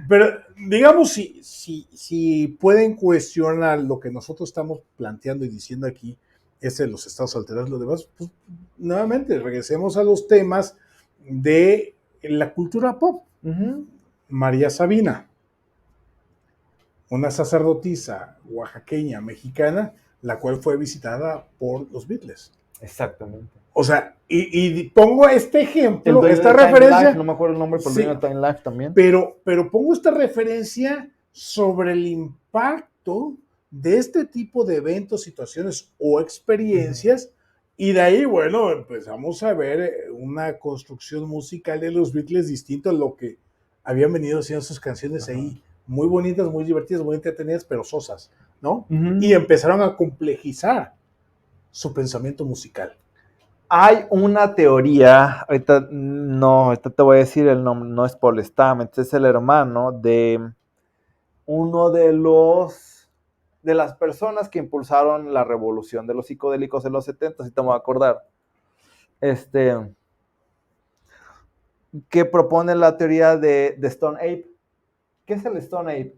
Pero digamos, si pueden cuestionar lo que nosotros estamos planteando y diciendo aquí, los estados alterados, lo demás, pues nuevamente regresemos a los temas de la cultura pop. Uh-huh. María Sabina, una sacerdotisa oaxaqueña mexicana, la cual fue visitada por los Beatles. Exactamente. O sea, y pongo este ejemplo, esta referencia. Life, no me acuerdo el nombre, pero sí, Time Life también. Pero pongo esta referencia sobre el impacto de este tipo de eventos, situaciones o experiencias. Y de ahí, bueno, empezamos a ver una construcción musical de los Beatles distinto a lo que habían venido haciendo sus canciones ahí. Muy bonitas, muy divertidas, muy entretenidas, pero sosas, ¿no? Y empezaron a complejizar su pensamiento musical. Hay una teoría, ahorita te voy a decir el nombre, no es Paul Stamets, es el hermano de uno de las personas que impulsaron la revolución de los psicodélicos en los 70, si te voy a acordar. Que propone la teoría de Stone Ape. ¿Qué es el Stone Ape?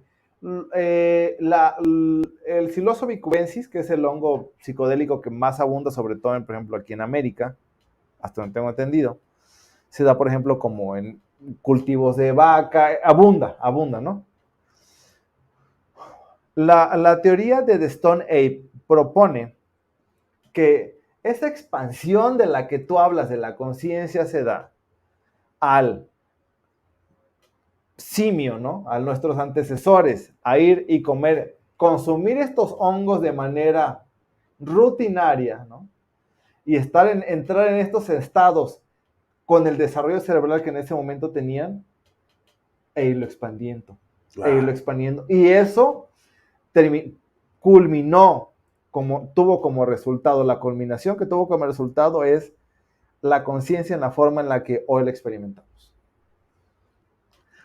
El Psilocybe cubensis, que es el hongo psicodélico que más abunda, sobre todo, por ejemplo, aquí en América, hasta donde tengo entendido, se da, por ejemplo, como en cultivos de vaca, abunda, ¿no? La teoría de The Stone Ape propone que esa expansión de la que tú hablas de la conciencia se da al simio, ¿no? A nuestros antecesores, a ir y comer, consumir estos hongos de manera rutinaria, ¿no? Y entrar en estos estados con el desarrollo cerebral que en ese momento tenían, e irlo expandiendo, Y eso tuvo como resultado, la culminación que tuvo como resultado es la conciencia en la forma en la que hoy la experimentamos.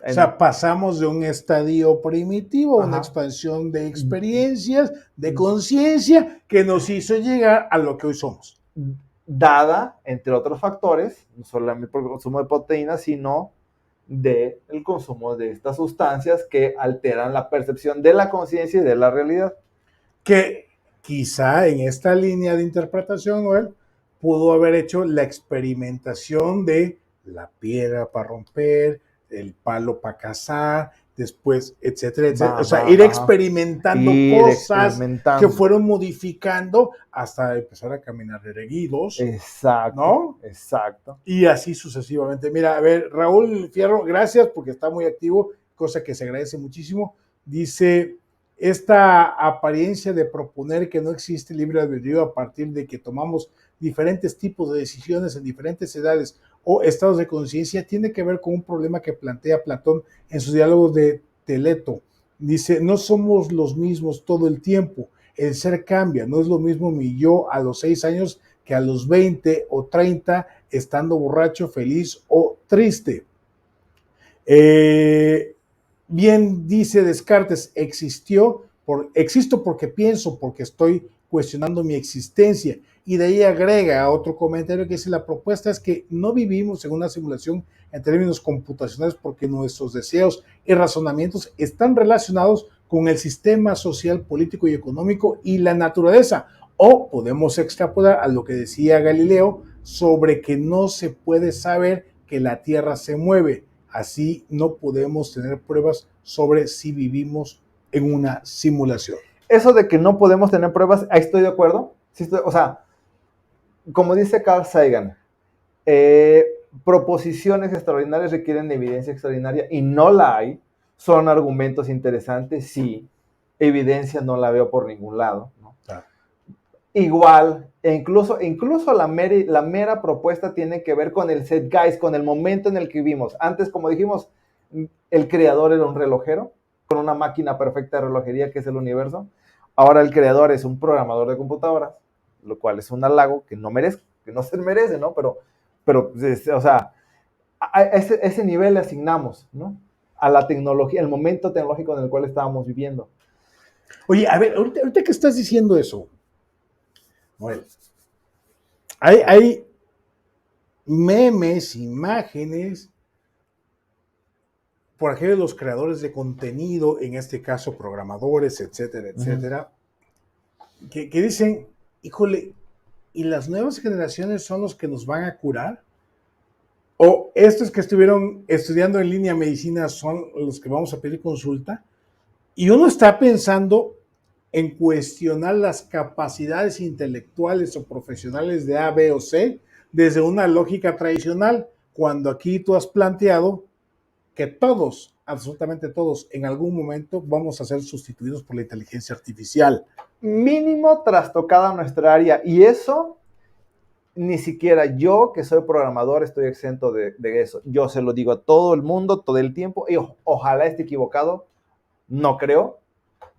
O sea, pasamos de un estadio primitivo a una expansión de experiencias, de conciencia, que nos hizo llegar a lo que hoy somos. Dada, entre otros factores, no solamente por el consumo de proteínas, sino del consumo de estas sustancias que alteran la percepción de la conciencia y de la realidad. Que quizá en esta línea de interpretación, Noel, pudo haber hecho la experimentación de la piedra para romper, el palo para cazar, después, etcétera. O sea, ir experimentando cosas que fueron modificando hasta empezar a caminar erguidos. Exacto. ¿No? Exacto. Y así sucesivamente. Mira, a ver, Raúl Fierro, gracias porque está muy activo, cosa que se agradece muchísimo. Dice, esta apariencia de proponer que no existe libre albedrío a partir de que tomamos diferentes tipos de decisiones en diferentes edades o estados de conciencia tiene que ver con un problema que plantea Platón en sus diálogos de Teleto. Dice, no somos los mismos todo el tiempo, el ser cambia, no es lo mismo mi yo a los 6 años que a los 20 o 30 estando borracho, feliz o triste. Bien dice Descartes, existo porque pienso, porque estoy cuestionando mi existencia. Y de ahí agrega otro comentario que dice, la propuesta es que no vivimos en una simulación en términos computacionales porque nuestros deseos y razonamientos están relacionados con el sistema social, político y económico y la naturaleza. O podemos extrapolar a lo que decía Galileo sobre que no se puede saber que la Tierra se mueve, Así no podemos tener pruebas sobre si vivimos en una simulación. Eso de que no podemos tener pruebas, ahí estoy de acuerdo. Sí o sea, como dice Carl Sagan, proposiciones extraordinarias requieren de evidencia extraordinaria y no la hay. Son argumentos interesantes, sí. Evidencia no la veo por ningún lado, ¿no? Igual, incluso la mera propuesta tiene que ver con el zeitgeist, con el momento en el que vivimos. Antes, como dijimos, el creador era un relojero con una máquina perfecta de relojería que es el universo. Ahora el creador es un programador de computadoras, lo cual es un halago que no se merece, ¿no? Pero o sea, a ese nivel le asignamos, ¿no? A la tecnología, el momento tecnológico en el cual estábamos viviendo. Oye, a ver, ahorita que estás diciendo eso, bueno, hay memes, imágenes, por ejemplo, los creadores de contenido, en este caso programadores, etcétera, etcétera, que dicen, híjole, ¿y las nuevas generaciones son los que nos van a curar? ¿O estos que estuvieron estudiando en línea medicina son los que vamos a pedir consulta? Y uno está pensando en cuestionar las capacidades intelectuales o profesionales de A, B o C desde una lógica tradicional, cuando aquí tú has planteado que todos, absolutamente todos, en algún momento vamos a ser sustituidos por la inteligencia artificial. Mínimo trastocada nuestra área, y eso ni siquiera yo, que soy programador, estoy exento de eso. Yo se lo digo a todo el mundo, todo el tiempo, y ojalá esté equivocado, no creo,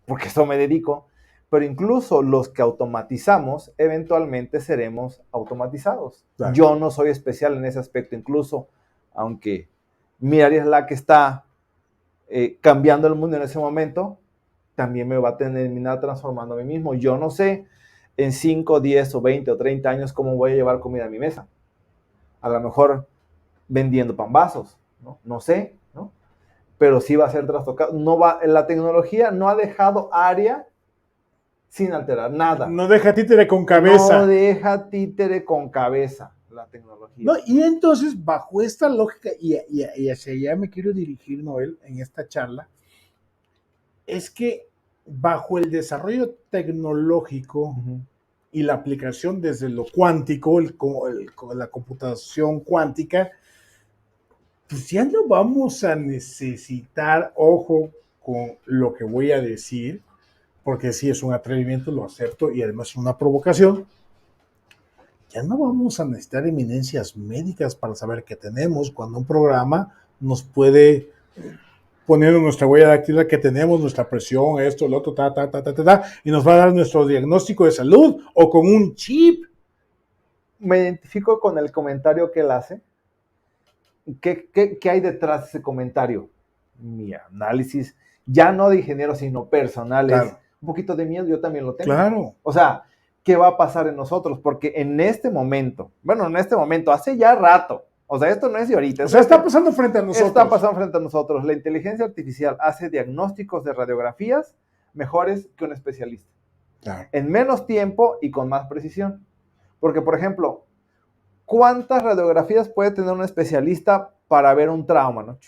porque eso me dedico, pero incluso los que automatizamos, eventualmente seremos automatizados. Claro. Yo no soy especial en ese aspecto, incluso, aunque mi área es la que está cambiando el mundo en ese momento, también me va a terminar transformando a mí mismo. Yo no sé en 5, 10 o 20 o 30 años cómo voy a llevar comida a mi mesa. A lo mejor vendiendo pambazos, ¿no? No sé, ¿no? Pero sí va a ser trastocado. La tecnología no ha dejado área sin alterar nada. No deja títere con cabeza. No deja títere con cabeza la tecnología. No, y entonces, bajo esta lógica, y hacia allá me quiero dirigir, Noel, en esta charla, es que bajo el desarrollo tecnológico y la aplicación desde lo cuántico, la computación cuántica, pues ya no vamos a necesitar, ojo con lo que voy a decir, porque sí es un atrevimiento, lo acepto, y además es una provocación. Ya no vamos a necesitar eminencias médicas para saber qué tenemos, cuando un programa nos puede poner en nuestra huella dactilar que tenemos, nuestra presión, esto, lo otro, y nos va a dar nuestro diagnóstico de salud, o con un chip. Me identifico con el comentario que él hace. ¿Qué hay detrás de ese comentario? Mi análisis, ya no de ingeniero, sino personal, claro. Es un poquito de miedo, yo también lo tengo. Claro. O sea, ¿qué va a pasar en nosotros? Porque en este momento, hace ya rato, o sea, esto no es de ahorita. O sea, está pasando frente a nosotros. Está pasando frente a nosotros. La inteligencia artificial hace diagnósticos de radiografías mejores que un especialista. Claro. En menos tiempo y con más precisión. Porque, por ejemplo, ¿cuántas radiografías puede tener un especialista para ver un trauma, ¿no?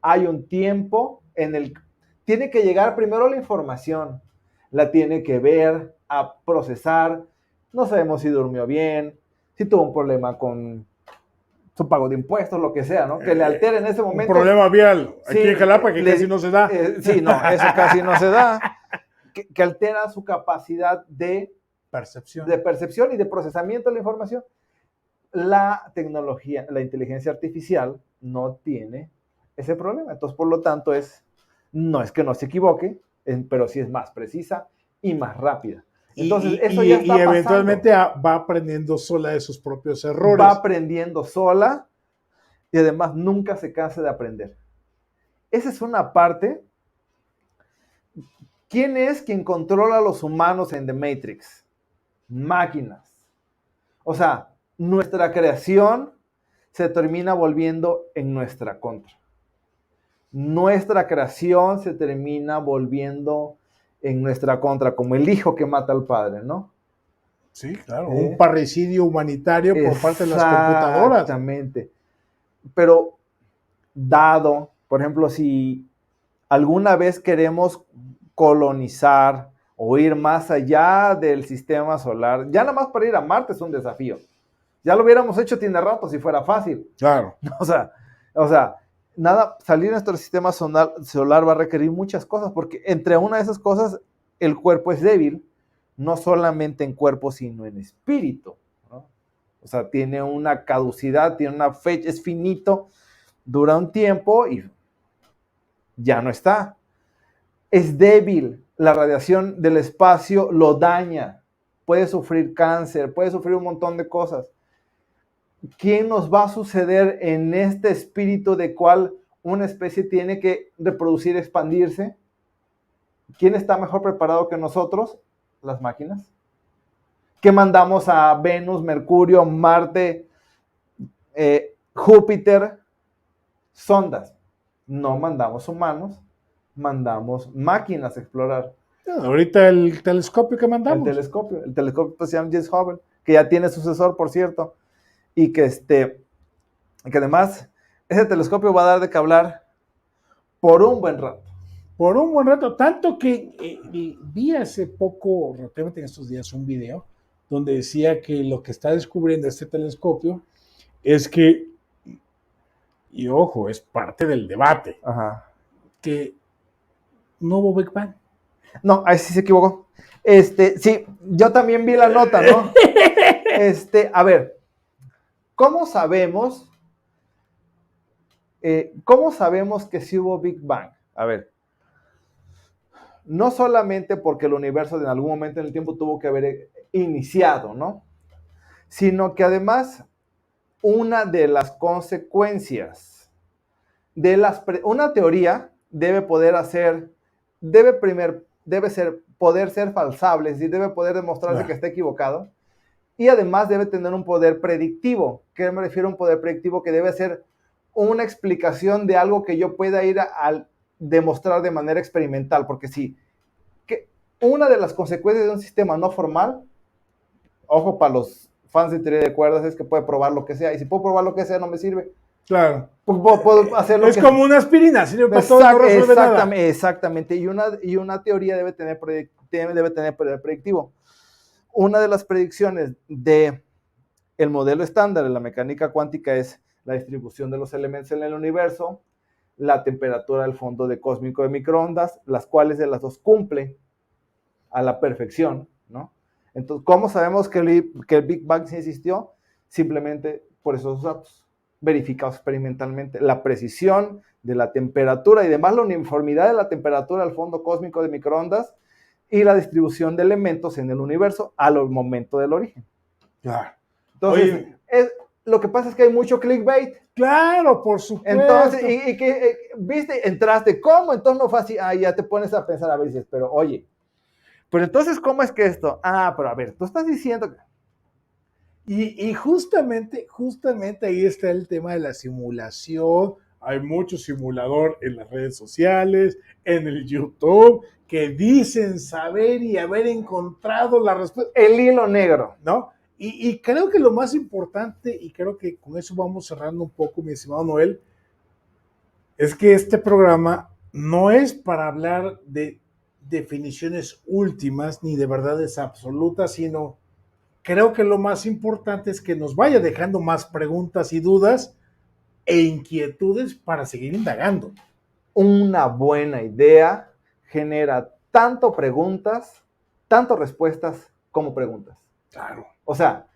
Hay un tiempo en el que tiene que llegar primero la información, la tiene que ver, a procesar, no sabemos si durmió bien, si tuvo un problema con su pago de impuestos, lo que sea, ¿no? Que le altere en ese momento. Un problema vial, aquí en Jalapa que casi no se da. Sí, no, eso casi no se da. Que altera su capacidad de percepción y de procesamiento de la información. La tecnología, la inteligencia artificial no tiene ese problema. Entonces, por lo tanto, no es que no se equivoque, pero sí es más precisa y más rápida. Entonces, eso ya está pasando. Eventualmente va aprendiendo sola de sus propios errores. Va aprendiendo sola y además nunca se cansa de aprender. Esa es una parte. ¿Quién es quien controla a los humanos en The Matrix? Máquinas. O sea, nuestra creación se termina volviendo en nuestra contra. Nuestra creación se termina volviendo en nuestra contra, como el hijo que mata al padre, ¿no? Sí, claro, un parricidio humanitario por parte de las computadoras. Exactamente. Pero dado, por ejemplo, si alguna vez queremos colonizar o ir más allá del sistema solar, ya nada más para ir a Marte es un desafío. Ya lo hubiéramos hecho tiene rato si fuera fácil. Claro. O sea, salir de nuestro sistema solar va a requerir muchas cosas, porque entre una de esas cosas, el cuerpo es débil, no solamente en cuerpo, sino en espíritu, ¿no? O sea, tiene una caducidad, tiene una fecha, es finito, dura un tiempo y ya no está. Es débil, la radiación del espacio lo daña, puede sufrir cáncer, puede sufrir un montón de cosas. ¿Qué nos va a suceder en este espíritu de cual una especie tiene que reproducir, expandirse? ¿Quién está mejor preparado que nosotros? Las máquinas. ¿Qué mandamos a Venus, Mercurio, Marte, Júpiter? Sondas. No mandamos humanos, mandamos máquinas a explorar. Ahorita el telescopio que mandamos. El telescopio espacial James Hubble, que ya tiene sucesor, por cierto, y que además ese telescopio va a dar de qué hablar por un buen rato. Por un buen rato, tanto que vi hace poco, relativamente en estos días, un video donde decía que lo que está descubriendo este telescopio es que, y ojo, es parte del debate, Ajá. que no hubo Big Bang. No, ahí sí se equivocó. Sí, yo también vi la nota, ¿no? A ver, ¿cómo sabemos que sí hubo Big Bang? A ver, no solamente porque el universo en algún momento en el tiempo tuvo que haber iniciado, ¿no? Sino que además una de las consecuencias de una teoría debe poder ser falsable, es decir, debe poder demostrarse que está equivocado, y además debe tener un poder predictivo. ¿Qué me refiero a un poder predictivo? Que debe ser una explicación de algo que yo pueda ir a demostrar de manera experimental, porque si una de las consecuencias de un sistema no formal, ojo para los fans de teoría de cuerdas, es que puede probar lo que sea, y si puedo probar lo que sea no me sirve. Claro. Puedo hacer lo es que como una aspirina, sirve para todo, no resuelve nada. Exactamente, y una teoría debe tener poder predictivo. Una de las predicciones de el modelo estándar de la mecánica cuántica es la distribución de los elementos en el universo, la temperatura del fondo cósmico de microondas, las cuales de las dos cumple a la perfección, ¿no? Entonces, ¿cómo sabemos que el Big Bang sí existió? Simplemente por esos datos verificados experimentalmente. La precisión de la temperatura y además la uniformidad de la temperatura del fondo cósmico de microondas y la distribución de elementos en el universo al momento del origen. Claro. Entonces, lo que pasa es que hay mucho clickbait. Claro, por supuesto. Entonces, y que viste, entraste, ¿cómo? Entonces no fue así. Ya te pones a pensar, a ver, dices, pero oye, pero entonces, ¿cómo es que esto? Pero a ver, tú estás diciendo que... Y justamente ahí está el tema de la simulación. Hay mucho simulador en las redes sociales, en el YouTube, que dicen saber y haber encontrado la respuesta. El hilo negro. ¿No? Y creo que lo más importante, y creo que con eso vamos cerrando un poco, mi estimado Noel, es que este programa no es para hablar de definiciones últimas ni de verdades absolutas, sino creo que lo más importante es que nos vaya dejando más preguntas y dudas e inquietudes para seguir indagando. Una buena idea genera tanto respuestas como preguntas. Claro. O sea,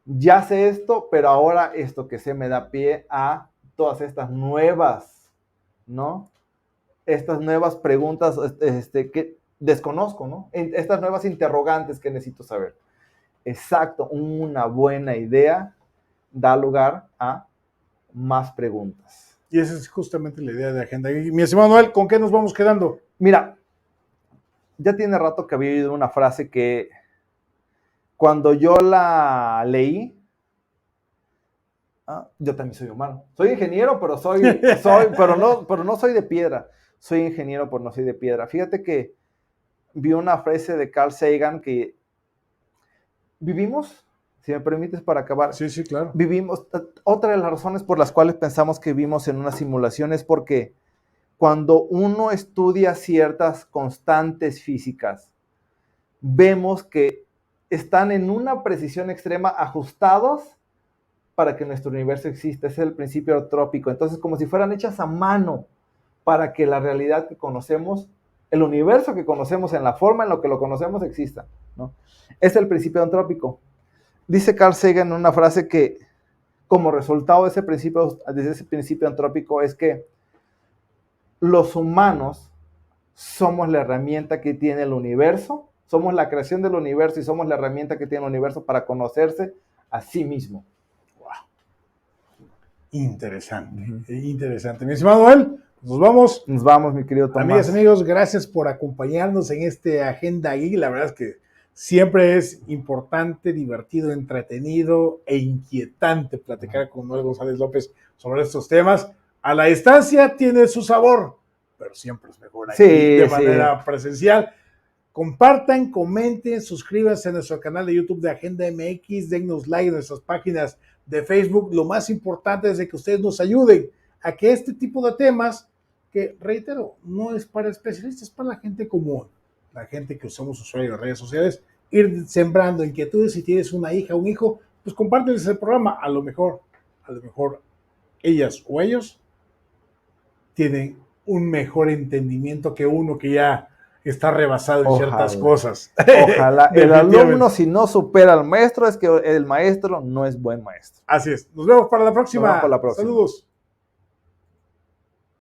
ya sé esto, pero ahora esto que sé me da pie a todas estas nuevas, ¿no? Estas nuevas preguntas que desconozco, ¿no? Estas nuevas interrogantes que necesito saber. Exacto, una buena idea da lugar a más preguntas. Y esa es justamente la idea de Agenda. Y mi estimado Noel, ¿con qué nos vamos quedando? Mira, ya tiene rato que había oído una frase que cuando yo la leí, yo también soy humano. Soy ingeniero, pero pero no soy de piedra. Soy ingeniero, pero no soy de piedra. Fíjate que vi una frase de Carl Sagan que vivimos Si me permites para acabar. Sí, sí, claro. Otra de las razones por las cuales pensamos que vivimos en una simulación es porque cuando uno estudia ciertas constantes físicas, vemos que están en una precisión extrema ajustados para que nuestro universo exista. Ese es el principio entrópico. Entonces, como si fueran hechas a mano para que la realidad que conocemos, el universo que conocemos en la forma en la que lo conocemos exista, ¿no? Es el principio entrópico. Dice Carl Sagan en una frase que, como resultado de ese principio entrópico, es que los humanos somos la herramienta que tiene el universo, somos la creación del universo y somos la herramienta que tiene el universo para conocerse a sí mismo. Wow. Interesante, interesante. Mi estimado él, nos vamos. Nos vamos, mi querido Tomás. Amigas, amigos, gracias por acompañarnos en este Agenda Geek. La verdad es que siempre es importante, divertido, entretenido e inquietante platicar con Noel González López sobre estos temas. A la distancia tiene su sabor, pero siempre es mejor aquí de manera presencial. Compartan, comenten, suscríbanse a nuestro canal de YouTube de Agenda MX, dennos like en nuestras páginas de Facebook. Lo más importante es de que ustedes nos ayuden a que este tipo de temas, que reitero, no es para especialistas, es para la gente común, la gente que usamos usuarios de redes sociales, ir sembrando inquietudes. Si tienes una hija o un hijo, pues compárteles el programa. A lo mejor ellas o ellos tienen un mejor entendimiento que uno que ya está rebasado en ciertas cosas. Ojalá. El alumno, si no supera al maestro, es que el maestro no es buen maestro. Así es. Nos vemos para la próxima. Nos vemos para la próxima. Saludos.